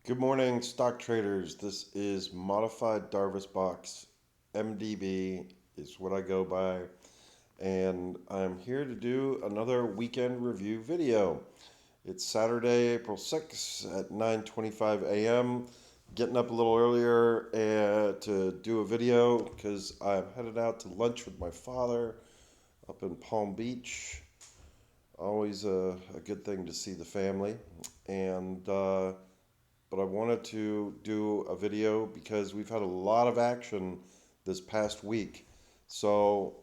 Good morning, stock traders. This is modified Darvas box. MDB is what I go by, and I'm here to do another weekend review video. It's Saturday, April 6th at 9:25 a.m. Getting up a little earlier to do a video because I'm headed out to lunch with my father up in Palm Beach. Always a good thing to see the family, and but I wanted to do a video because we've had a lot of action this past week. So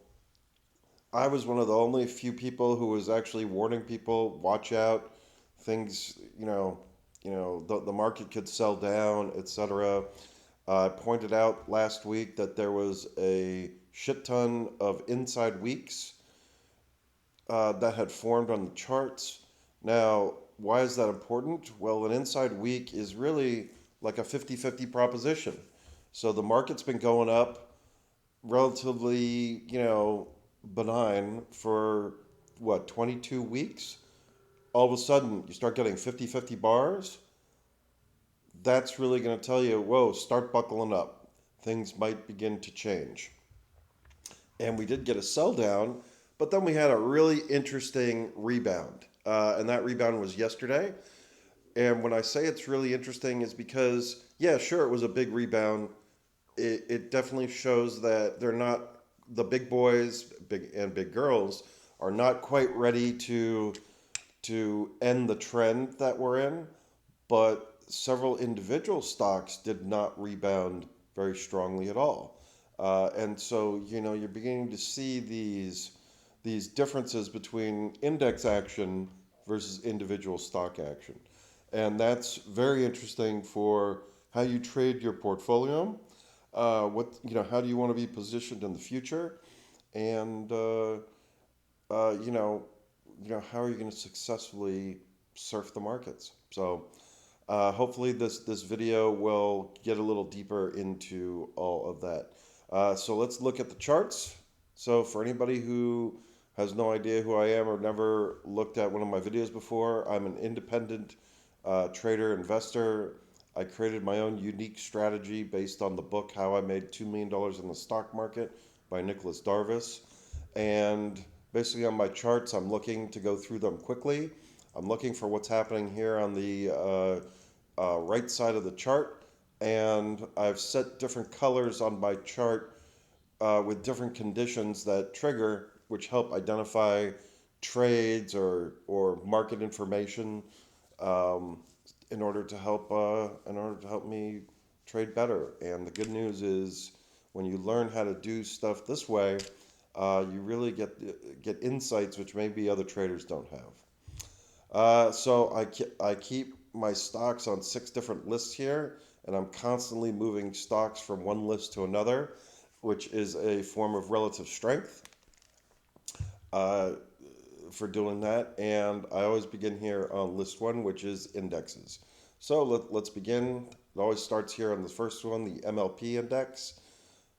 I was one of the only few people who was actually warning people, watch out, things, the market could sell down, etc. I pointed out last week that there was a shit ton of inside weeks that had formed on the charts. Now, why is that important? Well, an inside week is really like a 50-50 proposition. So the market's been going up relatively, benign for what, 22 weeks? All of a sudden, you start getting 50-50 bars. That's really going to tell you, whoa, start buckling up. Things might begin to change. And we did get a sell down, but then we had a really interesting rebound. And that rebound was yesterday. And when I say it's really interesting, is because, yeah, sure, it was a big rebound. It definitely shows that they're not, the big boys big girls are not quite ready to end the trend that we're in. But several individual stocks did not rebound very strongly at all. And so, you're beginning to see these differences between index action versus individual stock action. And that's very interesting for how you trade your portfolio. How do you want to be positioned in the future? And, uh, you know, how are you going to successfully surf the markets? So, hopefully this video will get a little deeper into all of that. So let's look at the charts. So for anybody who has no idea who I am or never looked at one of my videos before, I'm an independent trader, investor. I created my own unique strategy based on the book How I Made $2 Million in the Stock Market by Nicholas Darvas. And basically on my charts, I'm looking to go through them quickly. I'm looking for what's happening here on the right side of the chart, and I've set different colors on my chart with different conditions that trigger, which help identify trades or market information um, in order to help me trade better. And the good news is, when you learn how to do stuff this way, you really get insights which maybe other traders don't have. I keep my stocks on 6 different lists here, and I'm constantly moving stocks from one list to another, which is a form of relative strength uh, for doing that. And I always begin here on list one, which is indexes. So let's begin. It always starts here on the first one, the MLP index.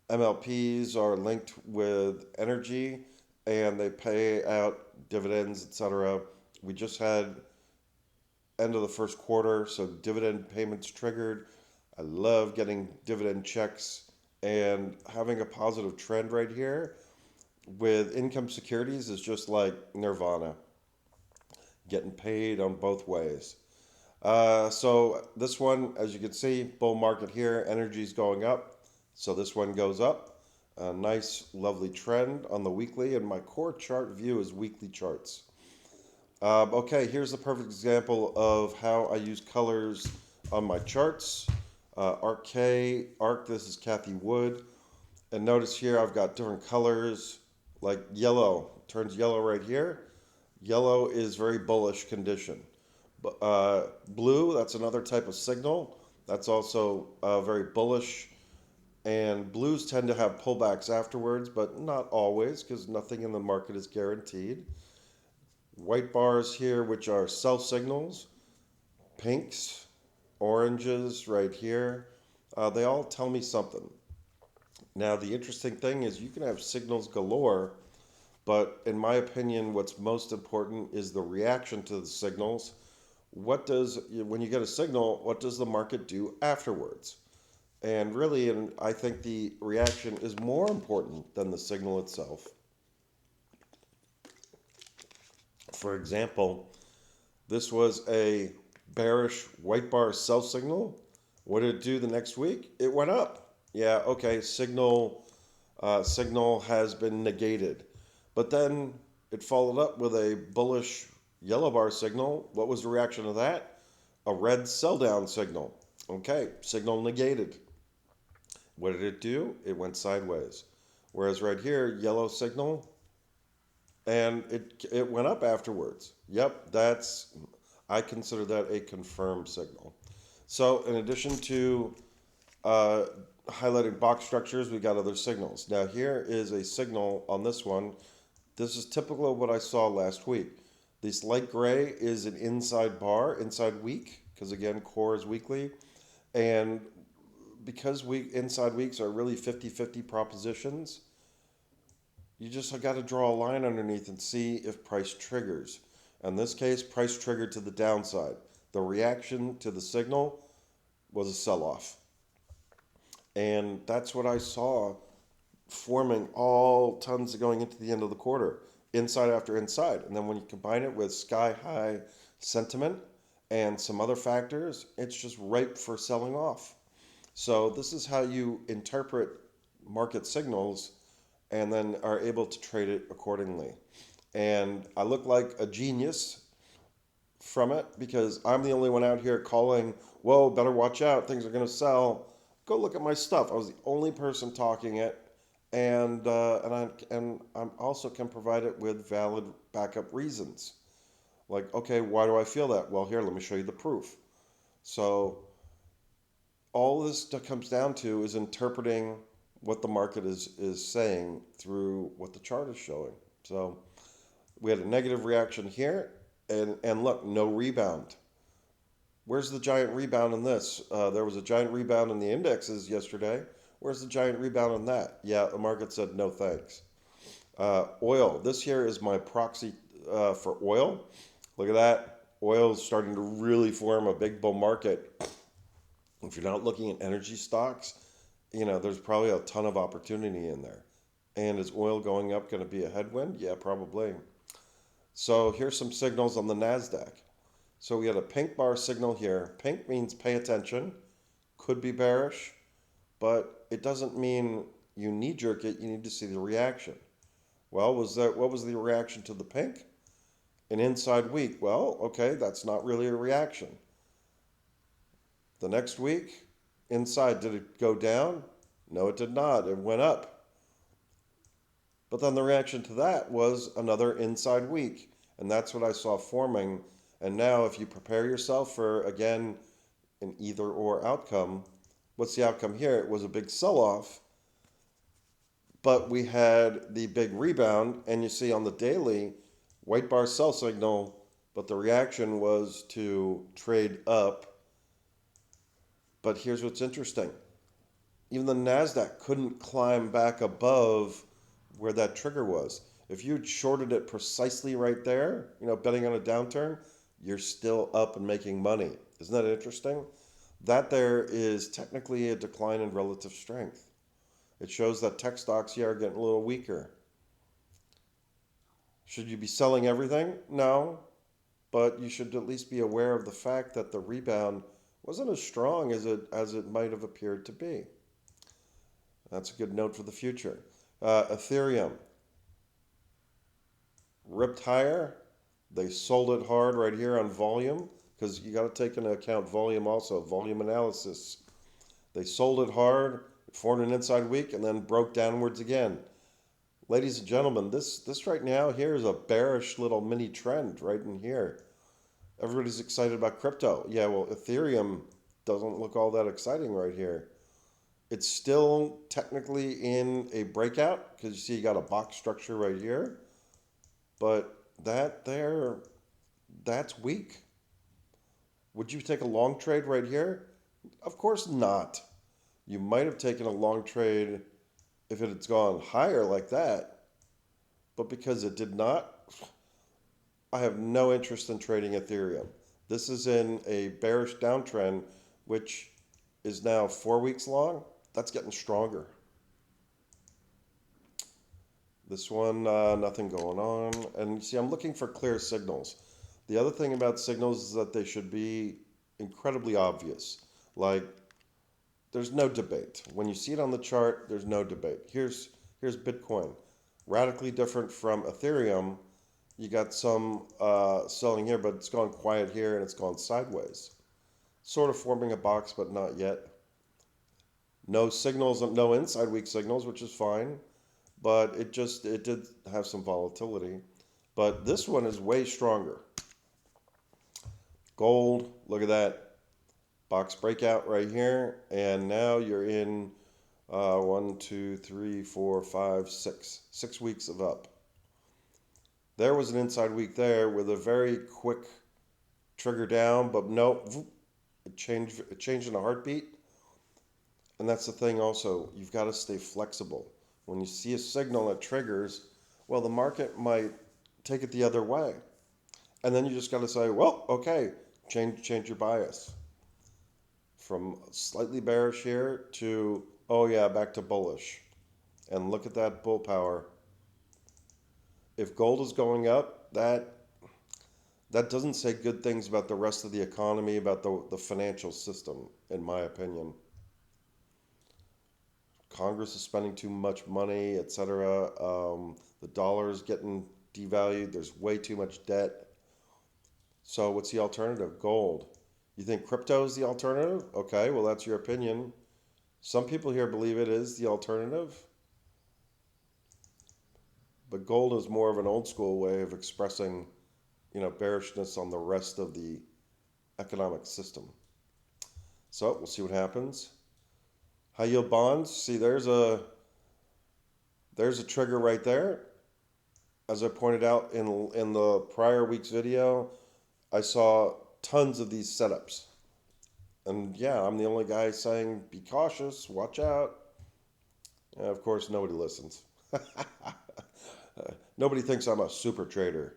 MLPs are linked with energy, and they pay out dividends, etc. We just had end of the first quarter, so dividend payments triggered. I love getting dividend checks and having a positive trend right here with income securities is just like nirvana, getting paid on both ways. So this one, as you can see, bull market here, energy's going up, so this one goes up. A nice, lovely trend on the weekly, and my core chart view is weekly charts. Okay, here's a perfect example of how I use colors on my charts. ARK, this is Kathy Wood. And notice here I've got different colors, like yellow, turns yellow right here. Yellow is very bullish condition. Blue, that's another type of signal. That's also very bullish. And blues tend to have pullbacks afterwards, but not always, because nothing in the market is guaranteed. White bars here, which are sell signals, pinks, oranges right here. They all tell me something. Now, the interesting thing is you can have signals galore, but in my opinion, what's most important is the reaction to the signals. when you get a signal, what does the market do afterwards? And really, and I think the reaction is more important than the signal itself. For example, this was a bearish white bar sell signal. What did it do the next week? It went up. Yeah, okay, signal has been negated. But then it followed up with a bullish yellow bar signal. What was the reaction to that? A red sell down signal. Okay, signal negated. What did it do? It went sideways. Whereas right here, yellow signal, and it went up afterwards. Yep, I consider that a confirmed signal. So in addition to uh, highlighting box structures, we got other signals. Now here is a signal on this one. This is typical of what I saw last week. This light gray is an inside bar, inside week, because again, core is weekly. And because inside weeks are really 50-50 propositions, you just got to draw a line underneath and see if price triggers. In this case, price triggered to the downside. The reaction to the signal was a sell-off. And that's what I saw forming all tons going into the end of the quarter, inside after inside. And then when you combine it with sky-high sentiment and some other factors, it's just ripe for selling off. So this is how you interpret market signals and then are able to trade it accordingly. And I look like a genius from it because I'm the only one out here calling, whoa, better watch out, things are going to sell. Go look at my stuff. I was the only person talking it, and I also can provide it with valid backup reasons. Like, okay, why do I feel that? Well, here, let me show you the proof. So all this comes down to is interpreting what the market is saying through what the chart is showing. So we had a negative reaction here, and look, no rebound. Where's the giant rebound in this? There was a giant rebound in the indexes yesterday. Where's the giant rebound in that? Yeah, the market said no thanks. Oil. This here is my proxy for oil. Look at that. Oil is starting to really form a big bull market. If you're not looking at energy stocks, there's probably a ton of opportunity in there. And is oil going up going to be a headwind? Yeah, probably. So here's some signals on the NASDAQ. So we had a pink bar signal here. Pink means pay attention. Could be bearish, but it doesn't mean you knee-jerk it. You need to see the reaction. Well, what was the reaction to the pink? An inside week. Well, okay, that's not really a reaction. The next week, inside, did it go down? No, it did not. It went up. But then the reaction to that was another inside week. And that's what I saw forming. And now if you prepare yourself for, again, an either or outcome, what's the outcome here? It was a big sell-off, but we had the big rebound. And you see on the daily, white bar sell signal, but the reaction was to trade up. But here's what's interesting. Even the NASDAQ couldn't climb back above where that trigger was. If you'd shorted it precisely right there, betting on a downturn, you're still up and making money. Isn't that interesting? That there is technically a decline in relative strength. It shows that tech stocks here are getting a little weaker. Should you be selling everything? No, but you should at least be aware of the fact that the rebound wasn't as strong as it might have appeared to be. That's a good note for the future. Ethereum ripped higher. They sold it hard right here on volume because you got to take into account volume also, volume analysis. They sold it hard, it formed an inside week, and then broke downwards again. Ladies and gentlemen, this right now here is a bearish little mini trend right in here. Everybody's excited about crypto. Yeah, well, Ethereum doesn't look all that exciting right here. It's still technically in a breakout because you see you got a box structure right here. But that's weak. Would you take a long trade right here? Of course not. You might have taken a long trade if it had gone higher like that. But because it did not, I have no interest in trading Ethereum. This is in a bearish downtrend, which is now 4 weeks long. That's getting stronger. This one, nothing going on. And you see, I'm looking for clear signals. The other thing about signals is that they should be incredibly obvious. Like, there's no debate. When you see it on the chart, there's no debate. Here's Bitcoin. Radically different from Ethereum. You got some selling here, but it's gone quiet here and it's gone sideways. Sort of forming a box, but not yet. No signals, no inside weak signals, which is fine. But it did have some volatility. But this one is way stronger. Gold, look at that. Box breakout right here. And now you're in 1, 2, 3, 4, 5, 6. 6 weeks of up. There was an inside week there with a very quick trigger down, but no, it changed in a heartbeat. And that's the thing also, you've got to stay flexible. When you see a signal that triggers, well, the market might take it the other way. And then you just got to say, well, okay, change your bias. From slightly bearish here to, oh yeah, back to bullish. And look at that bull power. If gold is going up, that doesn't say good things about the rest of the economy, about the financial system, in my opinion. Congress is spending too much money, etc. The dollar is getting devalued. There's way too much debt. So what's the alternative? Gold. You think crypto is the alternative? Okay, well, that's your opinion. Some people here believe it is the alternative. But gold is more of an old school way of expressing, bearishness on the rest of the economic system. So we'll see what happens. High yield bonds. See, there's a trigger right there. As I pointed out in the prior week's video, I saw tons of these setups. And yeah, I'm the only guy saying, be cautious, watch out. And of course, nobody listens. Nobody thinks I'm a super trader,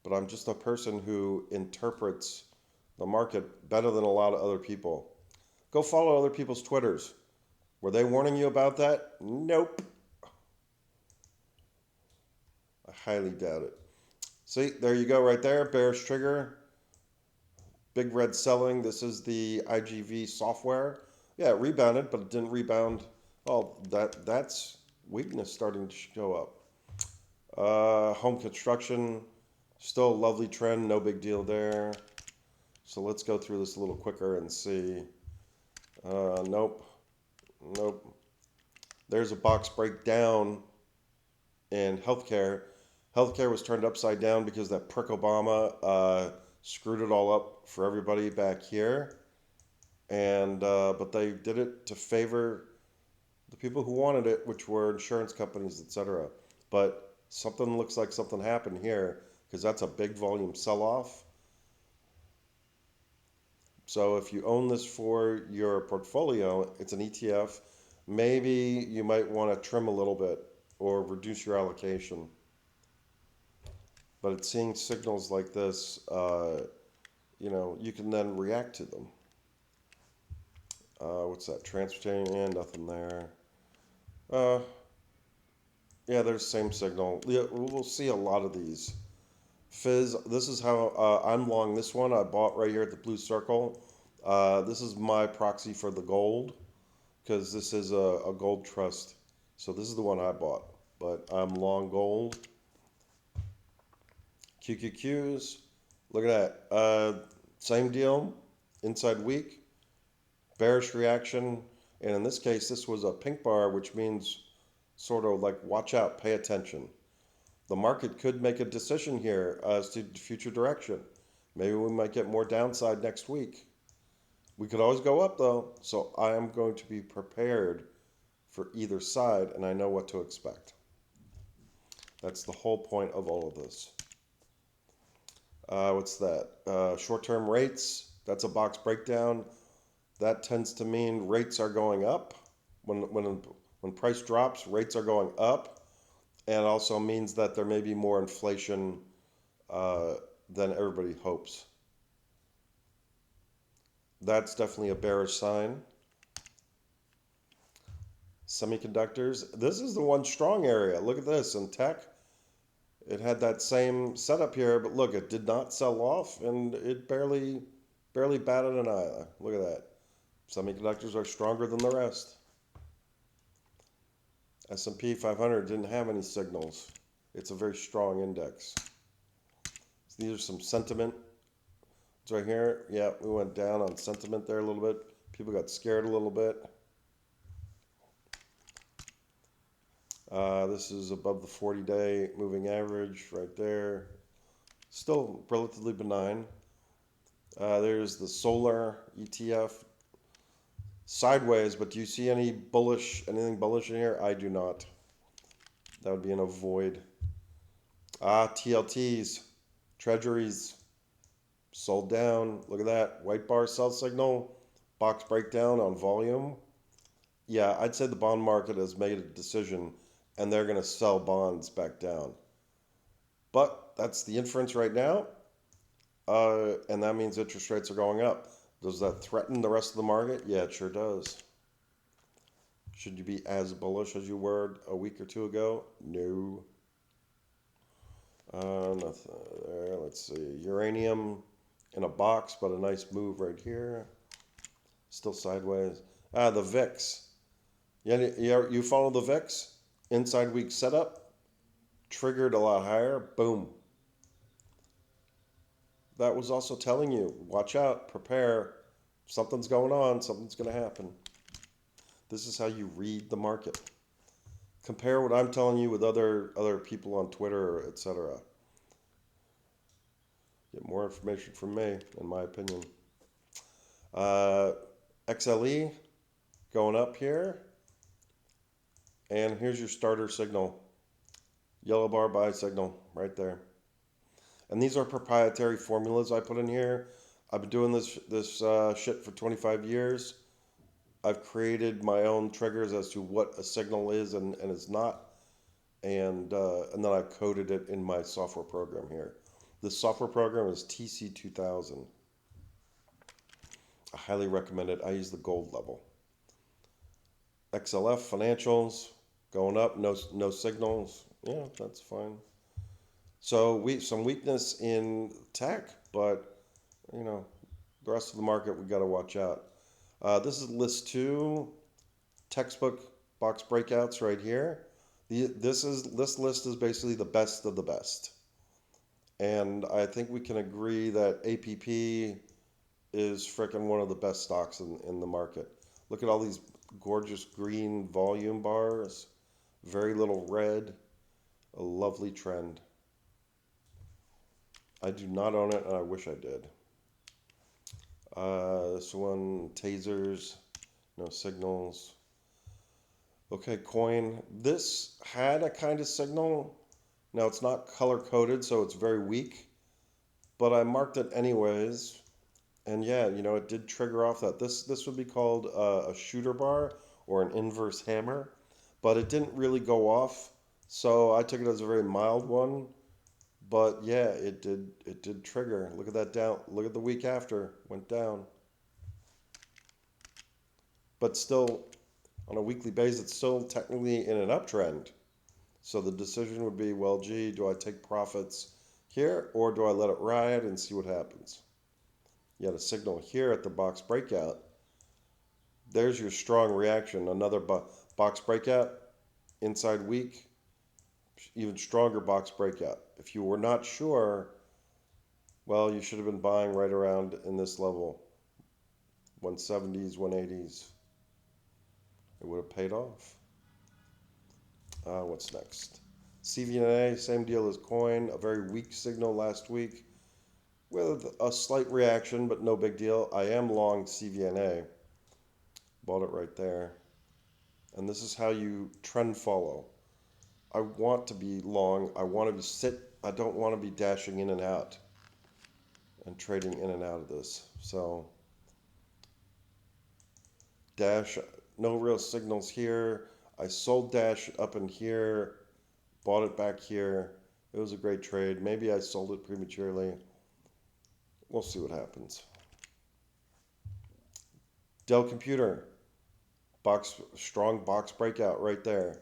but I'm just a person who interprets the market better than a lot of other people. Go follow other people's Twitters. Were they warning you about that? Nope. I highly doubt it. See, there you go right there, bearish trigger. Big red selling. This is the IGV software. Yeah, it rebounded, but it didn't rebound. Oh, that's weakness starting to show up. Home construction, still a lovely trend, no big deal there. So let's go through this a little quicker and see. Nope. There's a box breakdown in healthcare. Healthcare was turned upside down because that prick Obama screwed it all up for everybody back here. And but they did it to favor the people who wanted it, which were insurance companies, etc. But something looks like something happened here because that's a big volume sell-off. So if you own this for your portfolio, it's an ETF, maybe you might want to trim a little bit or reduce your allocation. But it's seeing signals like this, you can then react to them. What's that? Transportation, and nothing there. Yeah, there's the same signal. Yeah, we'll see a lot of these. Fizz, this is how I'm long this one. I bought right here at the blue circle. This is my proxy for the gold because this is a gold trust. So this is the one I bought, but I'm long gold. QQQs, look at that. Same deal, inside week, bearish reaction. And in this case, this was a pink bar, which means sort of like watch out, pay attention. The market could make a decision here as to future direction. Maybe we might get more downside next week. We could always go up though, so I am going to be prepared for either side and I know what to expect. That's the whole point of all of this. What's that? Short-term rates, that's a box breakdown. That tends to mean rates are going up. When price drops, rates are going up. And also means that there may be more inflation than everybody hopes. That's definitely a bearish sign. Semiconductors. This is the one strong area. Look at this. In tech, it had that same setup here, but look, it did not sell off, and it barely batted an eye. Look at that. Semiconductors are stronger than the rest. S&P 500 didn't have any signals. It's a very strong index. So these are some sentiment. It's right here. Yeah, we went down on sentiment there a little bit. People got scared a little bit. This is above the 40-day moving average right there. Still relatively benign. There's the solar ETF sideways, but do you see anything bullish in here? I do not. That would be an avoid. TLTs, treasuries, sold down. Look at that. White bar sell signal, box breakdown on volume. Yeah, I'd say the bond market has made a decision and they're going to sell bonds back down. But that's the inference right now. And that means interest rates are going up. Does that threaten the rest of the market? Yeah, it sure does. Should you be as bullish as you were a week or two ago? No. Nothing there. Let's see. Uranium in a box, but a nice move right here. Still sideways. The VIX. Yeah, you follow the VIX? Inside week setup. Triggered a lot higher. Boom. That was also telling you, watch out, prepare. Something's going on. Something's going to happen. This is how you read the market. Compare what I'm telling you with other people on Twitter, etc. Get more information from me, in my opinion. XLE going up here. And here's your starter signal. Yellow bar buy signal right there. And these are proprietary formulas I put in here. I've been doing this shit for 25 years. I've created my own triggers as to what a signal is and is not. And then I've coded it in my software program here. This software program is TC2000. I highly recommend it. I use the gold level. XLF financials going up, no signals. Yeah, that's fine. So some weakness in tech, but you know, the rest of the market we got to watch out. This is list 2, textbook box breakouts right here. This list is basically the best of the best, and I think we can agree that APP is freaking one of the best stocks in the market. Look at all these gorgeous green volume bars, very little red, a lovely trend. I do not own it, and I wish I did. This one, tasers, no signals. Okay, coin. This had a kind of signal. Now it's not color coded, so it's very weak, but I marked it anyways. And yeah, you know, it did trigger off that. This would be called a shooter bar or an inverse hammer, but it didn't really go off. So I took it as a very mild one. But yeah, it did trigger. Look at that down. Look at the week after, went down. But still, on a weekly basis, it's still technically in an uptrend. So the decision would be, well, gee, do I take profits here or do I let it ride and see what happens? You had a signal here at the box breakout. There's your strong reaction. Another box breakout, inside week, even stronger box breakout. If you were not sure, well, you should have been buying right around in this level, 170s, 180s. It would have paid off. What's next? CVNA, same deal as coin, a very weak signal last week with a slight reaction, but no big deal. I am long CVNA. Bought it right there. And this is how you trend follow. I want to be long. I want to sit. I don't want to be dashing in and out and trading in and out of this. So Dash, no real signals here. I sold Dash up in here, bought it back here. It was a great trade. Maybe I sold it prematurely. We'll see what happens. Dell Computer, strong box breakout right there.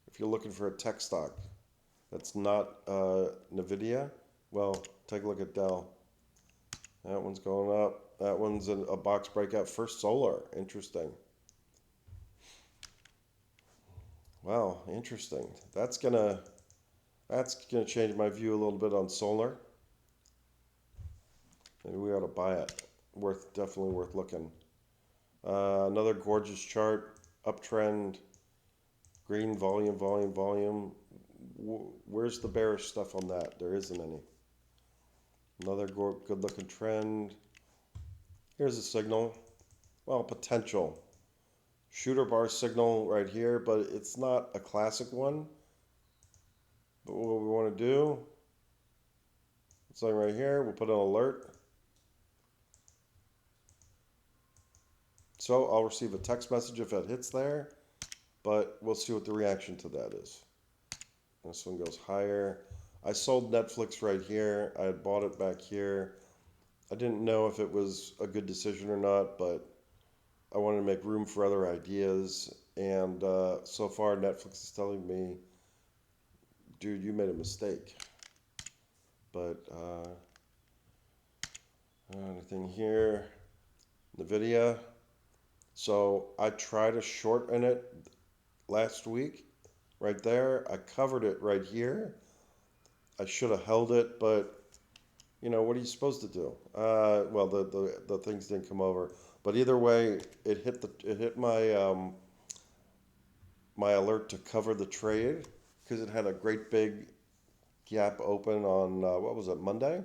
If you're looking for a tech stock that's not NVIDIA, well, take a look at Dell. That one's going up. That one's a box breakout. First Solar, interesting. Wow, interesting. That's gonna change my view a little bit on solar. Maybe we ought to buy it. Definitely worth looking. Another gorgeous chart, uptrend, green volume. Where's the bearish stuff on that? There isn't any. Another good looking trend. Here's a signal. Well, potential. Shooter bar signal right here, but it's not a classic one. But what we want to do, something right here, we'll put an alert. So I'll receive a text message if it hits there, but we'll see what the reaction to that is. This one goes higher. I sold Netflix right here. I had bought it back here. I didn't know if it was a good decision or not, but I wanted to make room for other ideas. And so far, Netflix is telling me, dude, you made a mistake. But anything here? NVIDIA. So I tried a short in it last week, right there. I covered it right here. I should have held it, but you know, what are you supposed to do? Well, the things didn't come over, but either way, it hit my my alert to cover the trade because it had a great big gap open on what was it, Monday?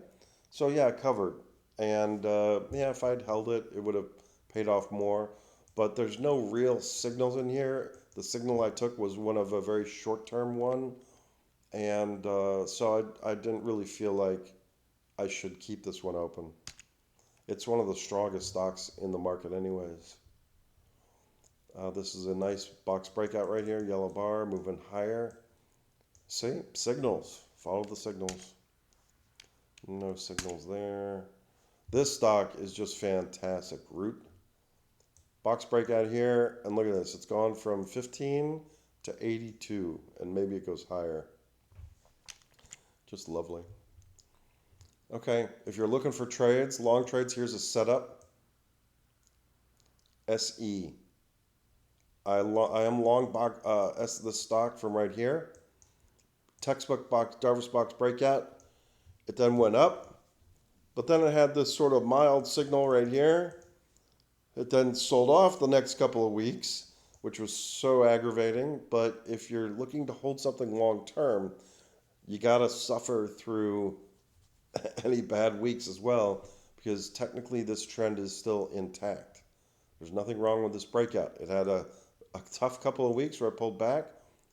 So yeah, I covered, and yeah, if I'd held it, it would have paid off more. But there's no real signals in here. The signal I took was one of a very short-term one, and so I didn't really feel like I should keep this one open. It's one of the strongest stocks in the market anyways. This is a nice box breakout right here, yellow bar, moving higher. See, signals, follow the signals. No signals there. This stock is just fantastic. Root. Box breakout here, and look at this. It's gone from 15 to 82, and maybe it goes higher. Just lovely. Okay, if you're looking for trades, long trades, here's a setup. SE. I am long this stock from right here. Textbook box, Darvas box breakout. It then went up, but then it had this sort of mild signal right here. It then sold off the next couple of weeks, which was so aggravating. But if you're looking to hold something long term, you got to suffer through any bad weeks as well, because technically this trend is still intact. There's nothing wrong with this breakout. It had a tough couple of weeks where it pulled back,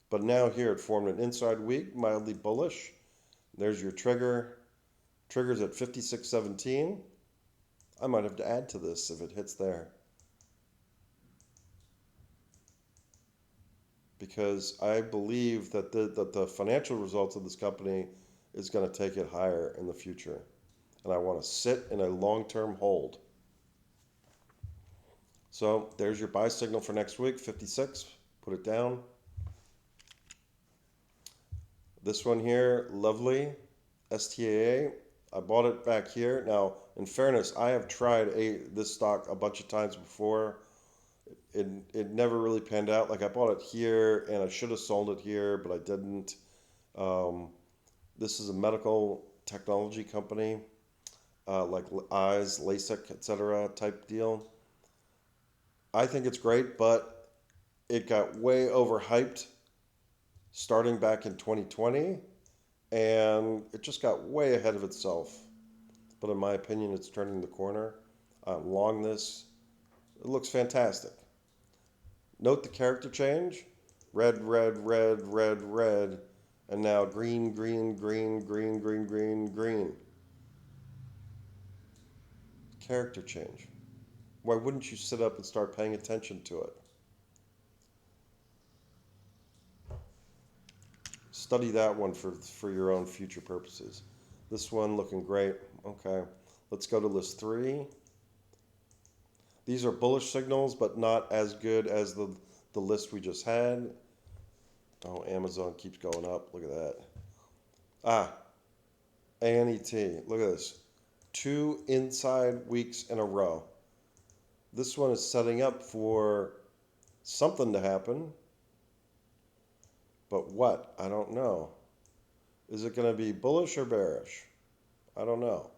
but now here it formed an inside week, mildly bullish. There's your trigger. Trigger's at 56.17. I might have to add to this if it hits there, because I believe that the financial results of this company is going to take it higher in the future, and I want to sit in a long-term hold. So there's your buy signal for next week, 56. Put it down. This one here, lovely, STAA. I bought it back here. Now, in fairness, I have tried this stock a bunch of times before. It never really panned out. Like I bought it here, and I should have sold it here, but I didn't. This is a medical technology company, like eyes, LASIK, etc. type deal. I think it's great, but it got way overhyped starting back in 2020, and it just got way ahead of itself. But in my opinion, it's turning the corner. I'm long this. It looks fantastic. Note the character change. Red, red, red, red, red, and now green, green, green, green, green, green, green. Character change. Why wouldn't you sit up and start paying attention to it? Study that one for your own future purposes. This one looking great. Okay, let's go to list 3. These are bullish signals, but not as good as the list we just had. Oh, Amazon keeps going up. Look at that. Ah, ANET. Look at this. 2 inside weeks in a row. This one is setting up for something to happen. But what? I don't know. Is it going to be bullish or bearish? I don't know.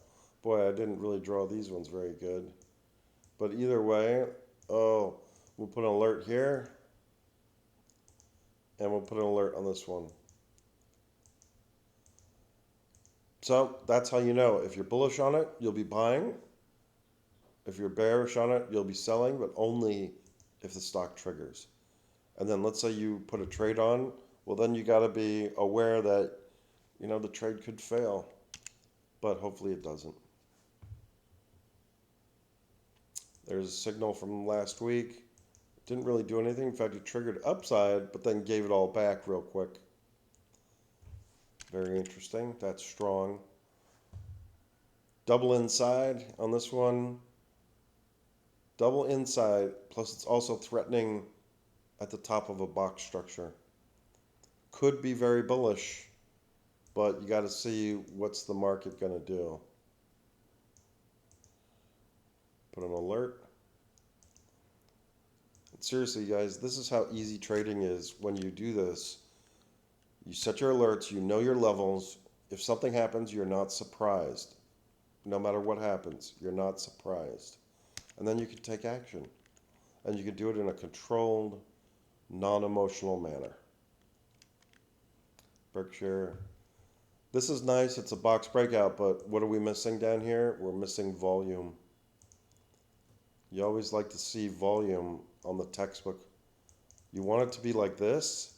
Boy, I didn't really draw these ones very good. But either way, oh, we'll put an alert here. And we'll put an alert on this one. So that's how you know. If you're bullish on it, you'll be buying. If you're bearish on it, you'll be selling, but only if the stock triggers. And then let's say you put a trade on, well, then you got to be aware that, you know, the trade could fail, but hopefully it doesn't. There's a signal from last week. Didn't really do anything. In fact, it triggered upside, but then gave it all back real quick. Very interesting. That's strong. Double inside on this one. Double inside, plus it's also threatening at the top of a box structure. Could be very bullish, but you got to see what's the market going to do. Put an alert. And seriously, guys, this is how easy trading is when you do this. You set your alerts, you know your levels. If something happens, you're not surprised. No matter what happens, you're not surprised. And then you can take action. And you can do it in a controlled, non-emotional manner. Berkshire. This is nice. It's a box breakout, but what are we missing down here? We're missing volume. You always like to see volume on the textbook. You want it to be like this.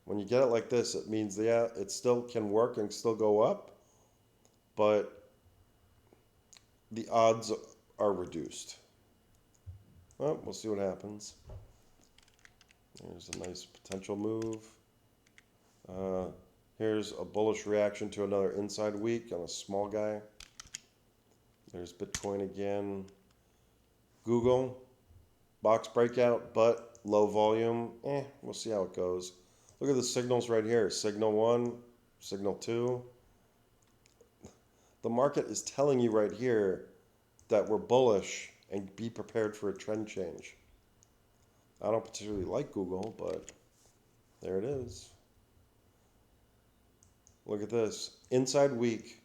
When you get it like this, it means, yeah, it still can work and still go up, but the odds are reduced. Well, we'll see what happens. There's a nice potential move. Here's a bullish reaction to another inside week on a small guy. There's Bitcoin again. Google, box breakout, but low volume. We'll see how it goes. Look at the signals right here. Signal 1, signal 2. The market is telling you right here that we're bullish and be prepared for a trend change. I don't particularly like Google, but there it is. Look at this. Inside week.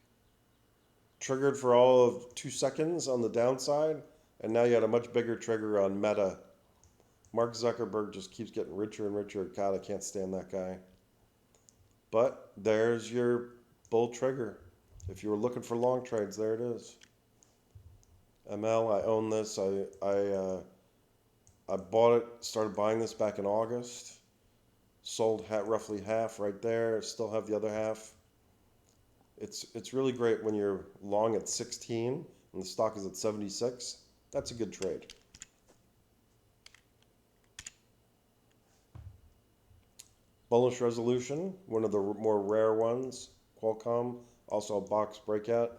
Triggered for all of 2 seconds on the downside, and now you had a much bigger trigger on Meta. Mark Zuckerberg just keeps getting richer and richer. God, I can't stand that guy. But there's your bull trigger. If you were looking for long trades, there it is. ML, I own this. I bought it, started buying this back in August. Sold roughly half right there. Still have the other half. It's really great when you're long at 16 and the stock is at 76. That's a good trade. Bullish resolution, one of the more rare ones. Qualcomm, also a box breakout.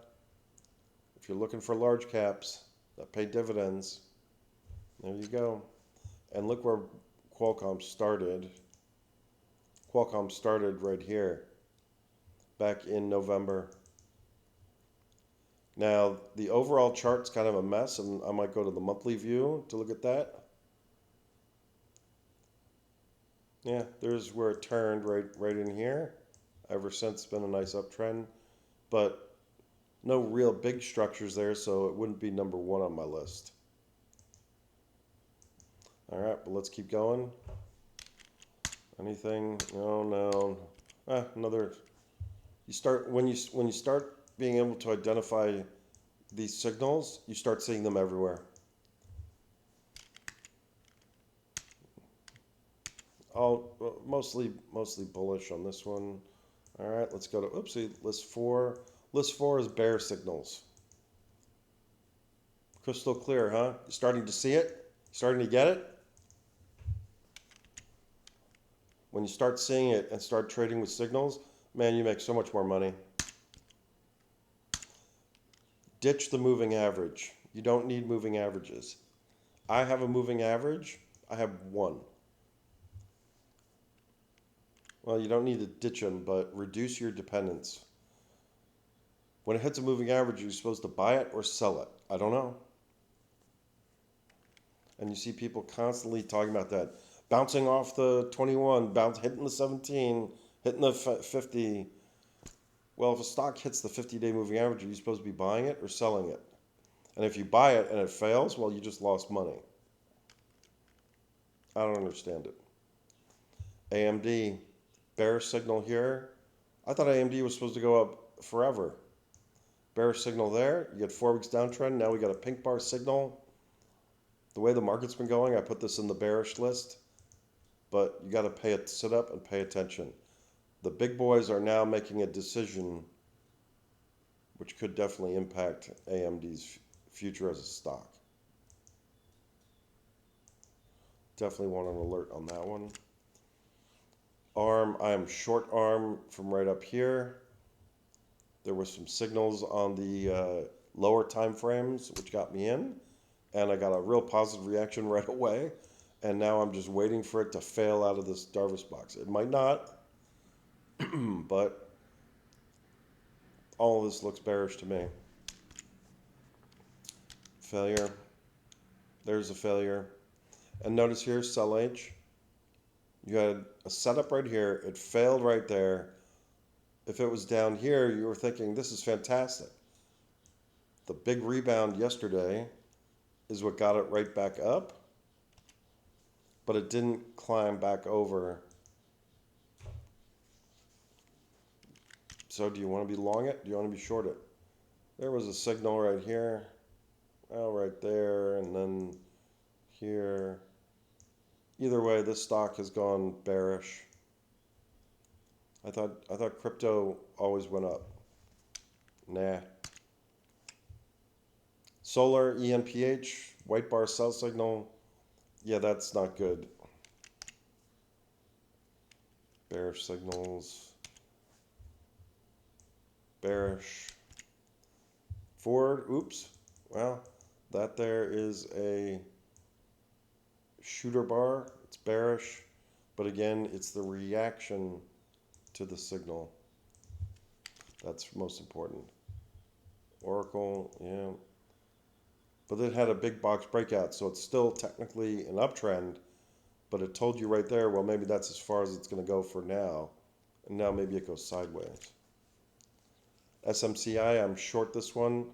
If you're looking for large caps that pay dividends, there you go. And look where Qualcomm started. Qualcomm started right here, back in November. Now, the overall chart's kind of a mess, and I might go to the monthly view to look at that. Yeah, there's where it turned right in here. Ever since, it's been a nice uptrend, but no real big structures there, so it wouldn't be number 1 on my list. All right, but let's keep going. Anything? No. Another. You start when you start being able to identify these signals, you start seeing them everywhere. Mostly bullish on this one. All right, let's go to oopsie list 4. List 4 is bear signals. Crystal clear, huh? You starting to see it? Starting to get it? When you start seeing it and start trading with signals, man, you make so much more money. Ditch the moving average. You don't need moving averages. I have a moving average. I have one. Well, you don't need to ditch them, but reduce your dependence. When it hits a moving average, you're supposed to buy it or sell it. I don't know. And you see people constantly talking about that. Bouncing off the 21, hitting the 17, hitting the 50. Well, if a stock hits the 50-day moving average, are you supposed to be buying it or selling it? And if you buy it and it fails, well, you just lost money. I don't understand it. AMD, bearish signal here. I thought AMD was supposed to go up forever. Bearish signal there. You get 4 weeks downtrend. Now we got a pink bar signal. The way the market's been going, I put this in the bearish list. But you got to sit up and pay attention. The big boys are now making a decision which could definitely impact AMD's future as a stock. Definitely want an alert on that one. ARM, I am short ARM from right up here. There were some signals on the lower time frames which got me in, and I got a real positive reaction right away, and now I'm just waiting for it to fail out of this Darvas box. It might not, but all of this looks bearish to me. Failure. There's a failure. And notice here, sell H. You had a setup right here. It failed right there. If it was down here, you were thinking, this is fantastic. The big rebound yesterday is what got it right back up, but it didn't climb back over. So do you want to be long it? Do you want to be short it? There was a signal right here. Oh, right there, and then here. Either way, this stock has gone bearish. I thought crypto always went up. Nah. Solar, ENPH, white bar sell signal. Yeah, that's not good. Bearish signals. Bearish. Forward, oops. Well, that there is a shooter bar. It's bearish. But again, it's the reaction to the signal that's most important. Oracle, yeah. But it had a big box breakout, so it's still technically an uptrend, but it told you right there, well, maybe that's as far as it's going to go for now. And now maybe it goes sideways. SMCI, I'm short this one.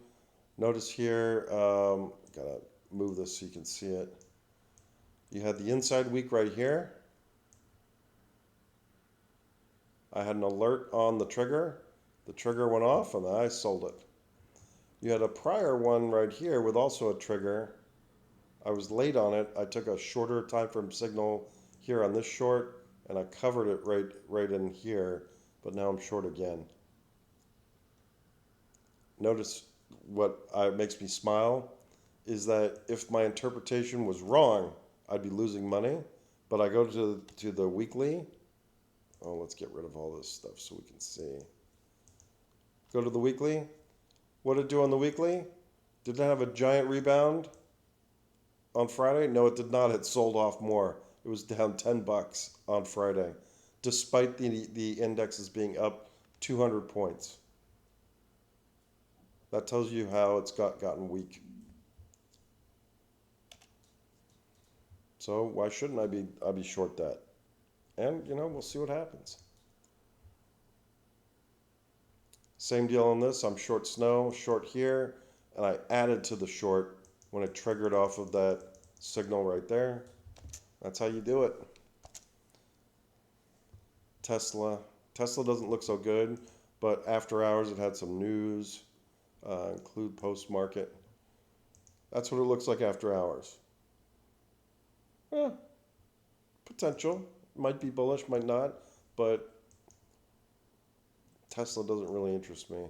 Notice here, gotta move this so you can see it. You had the inside week right here. I had an alert on the trigger. The trigger went off and I sold it. You had a prior one right here with also a trigger. I was late on it. I took a shorter time frame signal here on this short and I covered it right in here, but now I'm short again. Notice what makes me smile is that if my interpretation was wrong, I'd be losing money. But I go to the weekly. Oh, let's get rid of all this stuff so we can see. Go to the weekly. What did it do on the weekly? Did it have a giant rebound on Friday? No, it did not. It sold off more. It was down $10 on Friday, despite the indexes being up 200 points. That tells you how it's gotten weak. So why shouldn't I be short that? And we'll see what happens. Same deal on this. I'm short snow, short here, and I added to the short when it triggered off of that signal right there. That's how you do it. Tesla doesn't look so good, but after hours it had some news, include post-market. That's what it looks like after hours. Potential. Might be bullish, might not, but Tesla doesn't really interest me.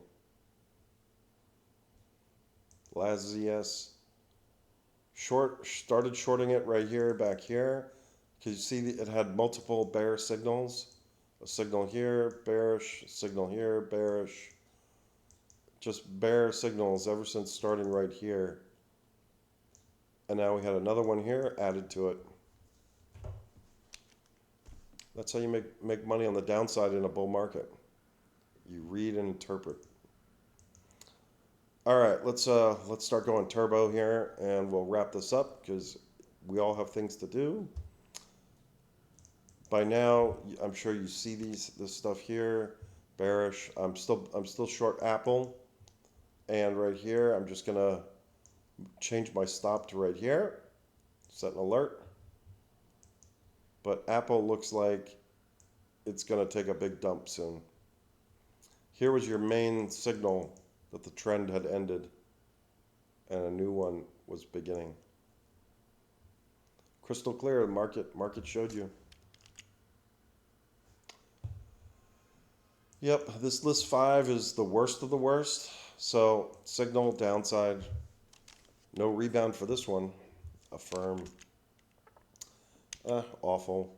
LAZS. Started shorting it right here, back here. Because you see it had multiple bearish signals. A signal here, bearish, a signal here, bearish. Just bear signals ever since starting right here. And now we had another one here added to it. That's how you make money on the downside in a bull market. You read and interpret. All right, let's start going turbo here, and we'll wrap this up because we all have things to do. By now, I'm sure you see this stuff here. Bearish. I'm still short Apple, and right here I'm just gonna change my stop to right here. Set an alert. But Apple looks like it's gonna take a big dump soon. Here was your main signal that the trend had ended and a new one was beginning. Crystal clear. Market showed you. Yep, this list 5 is the worst of the worst. So signal downside. No rebound for this one. Affirm. Awful.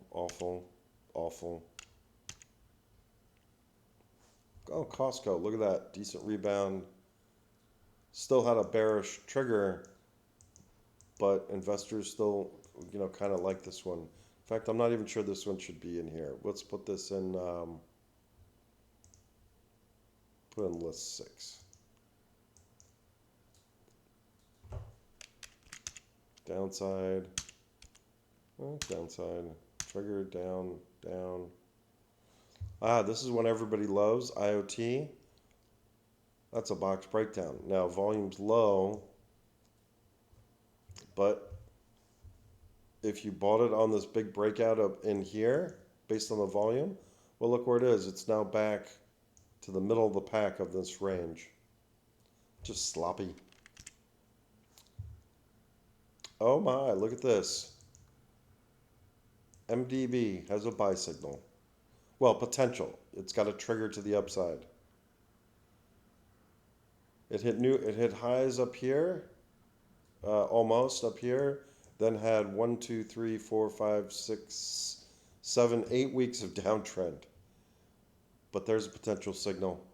Oh, Costco, look at that. Decent rebound. Still had a bearish trigger, but investors still, kind of like this one. In fact, I'm not even sure this one should be in here. Let's put this in, put in list 6. Downside. Downside. Trigger, down. This is one everybody loves, IoT. That's a box breakdown. Now, volume's low, but if you bought it on this big breakout up in here, based on the volume, well, look where it is. It's now back to the middle of the pack of this range. Just sloppy. Oh my, look at this. MDB has a buy signal. Well, potential. It's got a trigger to the upside. It hit highs up here, almost up here, then had 1, 2, 3, 4, 5, 6, 7, 8 weeks of downtrend. But there's a potential signal.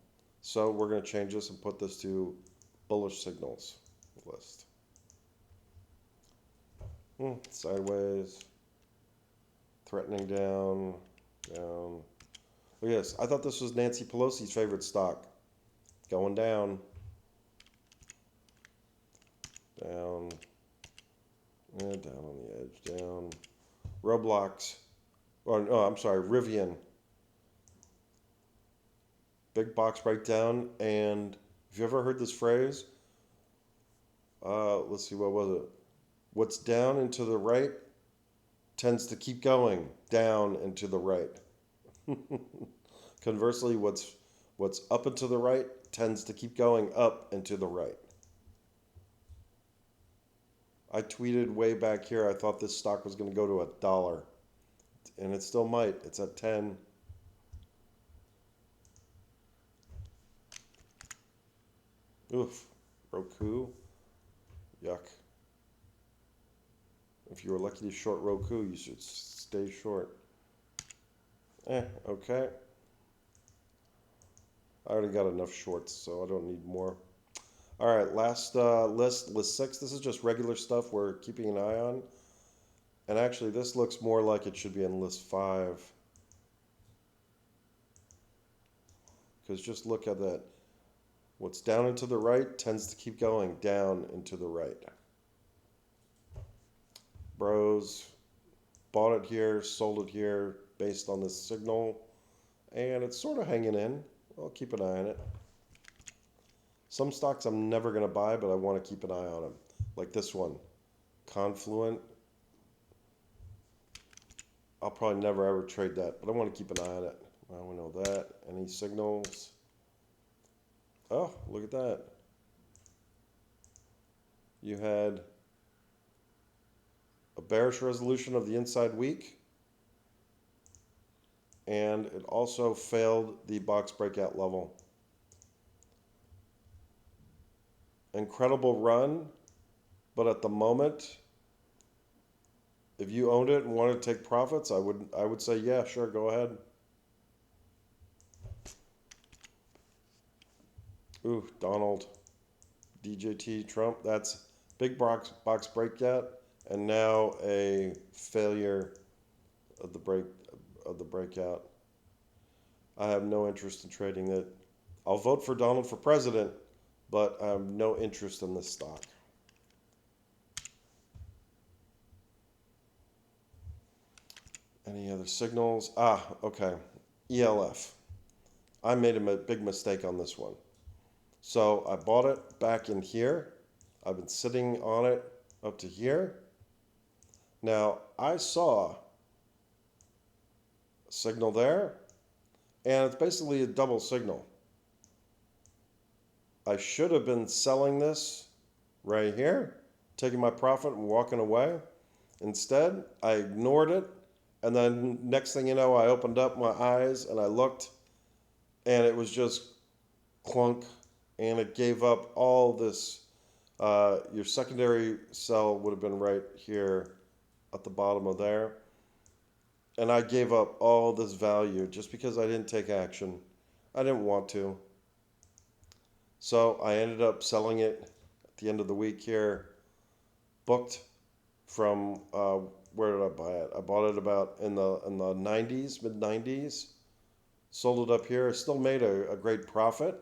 So we're going to change this and put this to bullish signals list. Sideways. Threatening down. Look at this. I thought this was Nancy Pelosi's favorite stock. Going down. Down. Down on the edge. Down. Roblox. I'm sorry. Rivian. Big box breakdown. And have you ever heard this phrase? Let's see. What was it? What's down and to the right tends to keep going down and to the right. Conversely, what's up and to the right tends to keep going up and to the right. I tweeted way back here, I thought this stock was going to go to $1, and it still might. It's at 10. Oof, Roku, yuck. If you were lucky to short Roku, you should stay short. Okay. I already got enough shorts, so I don't need more. All right, last list 6. This is just regular stuff we're keeping an eye on. And actually, this looks more like it should be in list 5. Because just look at that. What's down and to the right tends to keep going down and to the right. Bros bought it here, sold it here based on this signal. And it's sort of hanging in. I'll keep an eye on it. Some stocks I'm never going to buy, but I want to keep an eye on them. Like this one, Confluent. I'll probably never ever trade that, but I want to keep an eye on it. Well, we know that. Any signals? Oh, look at that. You had a bearish resolution of the inside week, and it also failed the box breakout level. Incredible run, but at the moment, if you owned it and wanted to take profits, I would say, yeah, sure, go ahead. Ooh, Donald, DJT, Trump, that's big box breakout, and now a failure of the breakout. I have no interest in trading it. I'll vote for Donald for president, but I have no interest in this stock. Any other signals? Okay. ELF. I made a big mistake on this one. So I bought it back in here. I've been sitting on it up to here. Now I saw a signal there, and it's basically a double signal. I should have been selling this right here, taking my profit and walking away. Instead, I ignored it, and then next thing you know, I opened up my eyes and I looked, and it was just clunk, and it gave up all this. Your secondary sell would have been right here at the bottom of there. And I gave up all this value just because I didn't take action. I didn't want to. So I ended up selling it at the end of the week here. Booked from, where did I buy it? I bought it about in the 90s, mid 90s. Sold it up here. I still made a great profit,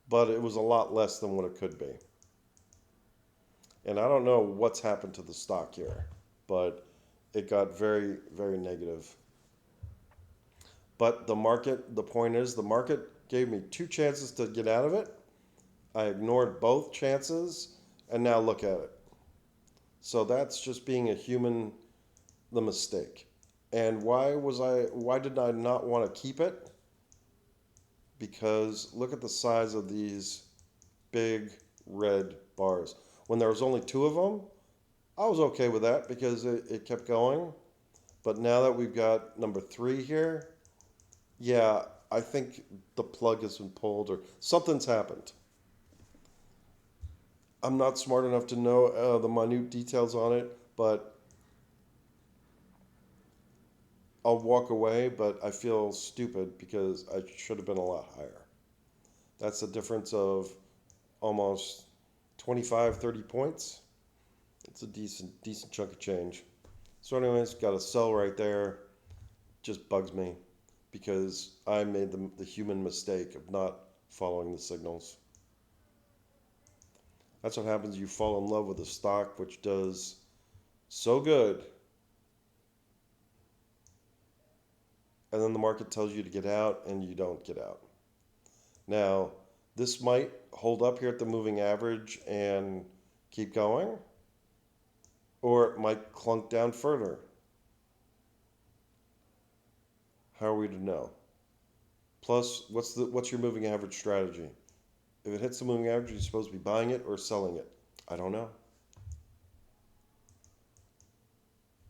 but it was a lot less than what it could be. And I don't know what's happened to the stock here, but it got very, very negative. But the point is, the market gave me 2 chances to get out of it. I ignored both chances, and now look at it. So that's just being a human, the mistake. And why did I not want to keep it? Because look at the size of these big red bars. When there was only 2 of them, I was okay with that because it kept going. But now that we've got number 3 here, yeah, I think the plug has been pulled or something's happened. I'm not smart enough to know the minute details on it, but I'll walk away, but I feel stupid because I should have been a lot higher. That's a difference of almost 25, 30 points. It's a decent chunk of change. So anyways, got a sell right there. Just bugs me because I made the human mistake of not following the signals. That's what happens. You fall in love with a stock which does so good, and then the market tells you to get out and you don't get out. Now, this might hold up here at the moving average and keep going, or it might clunk down further. How are we to know? Plus, what's your moving average strategy? If it hits the moving average, you're supposed to be buying it or selling it. I don't know.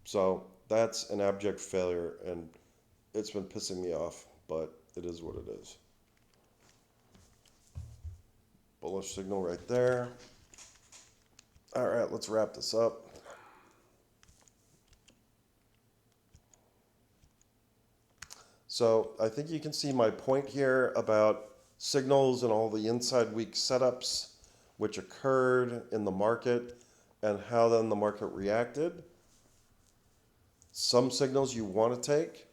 So that's an abject failure, and it's been pissing me off, but it is what it is. Bullish signal right there. All right, let's wrap this up. So I think you can see my point here about signals and all the inside week setups which occurred in the market and how then the market reacted. Some signals you want to take,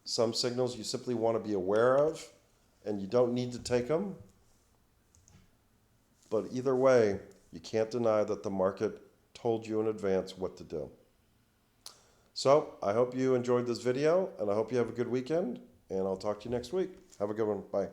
some signals you simply want to be aware of, and you don't need to take them. But either way, you can't deny that the market told you in advance what to do. So I hope you enjoyed this video, and I hope you have a good weekend, and I'll talk to you next week. Have a good one. Bye.